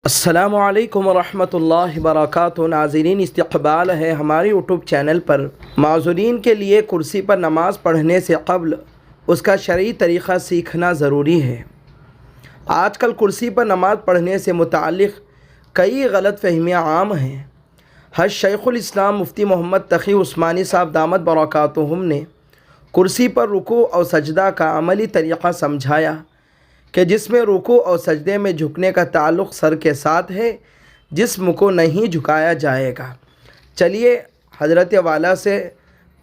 السلام علیکم ورحمۃ اللہ وبرکاتہ۔ ناظرین، استقبال ہے ہماری یوٹیوب چینل پر معذورین کے لیے کرسی پر نماز پڑھنے سے قبل اس کا شرعی طریقہ سیکھنا ضروری ہے۔ آج کل کرسی پر نماز پڑھنے سے متعلق کئی غلط فہمیاں عام ہیں۔ حضرت شیخ الاسلام مفتی محمد تقی عثمانی صاحب دامت برکاتہم نے کرسی پر رکوع اور سجدہ کا عملی طریقہ سمجھایا کہ جس میں رکوع اور سجدے میں جھکنے کا تعلق سر کے ساتھ ہے، جسم کو نہیں جھکایا جائے گا۔ چلیے حضرت والا سے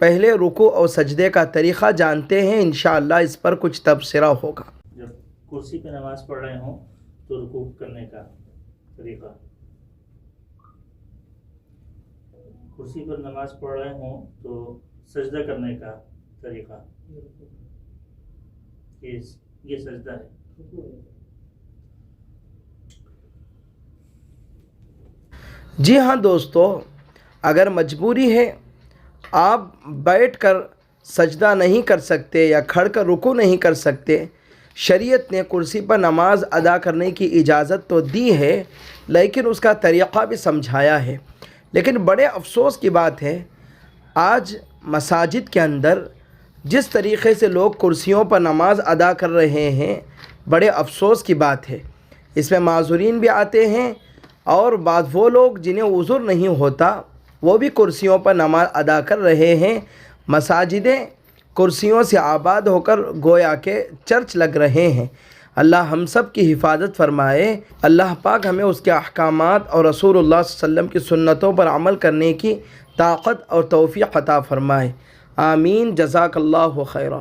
پہلے رکوع اور سجدے کا طریقہ جانتے ہیں، انشاءاللہ اس پر کچھ تبصرہ ہوگا۔ جب کرسی پہ نماز پڑھ رہے ہوں تو رکوع کرنے کا طریقہ، کرسی پر نماز پڑھ رہے ہوں تو سجدہ کرنے کا طریقہ، یہ سجدہ ہے۔ جی ہاں دوستو، اگر مجبوری ہے، آپ بیٹھ کر سجدہ نہیں کر سکتے یا کھڑ کر رکوع نہیں کر سکتے، شریعت نے کرسی پر نماز ادا کرنے کی اجازت تو دی ہے، لیکن اس کا طریقہ بھی سمجھایا ہے۔ لیکن بڑے افسوس کی بات ہے، آج مساجد کے اندر جس طریقے سے لوگ کرسیوں پر نماز ادا کر رہے ہیں، بڑے افسوس کی بات ہے۔ اس میں معذورین بھی آتے ہیں اور بعض وہ لوگ جنہیں عذر نہیں ہوتا وہ بھی کرسیوں پر نماز ادا کر رہے ہیں۔ مساجدیں کرسیوں سے آباد ہو کر گویا کہ چرچ لگ رہے ہیں۔ اللہ ہم سب کی حفاظت فرمائے۔ اللہ پاک ہمیں اس کے احکامات اور رسول اللہ صلی اللہ علیہ وسلم کی سنتوں پر عمل کرنے کی طاقت اور توفیق عطا فرمائے۔ آمین۔ جزاک اللہ خیرہ۔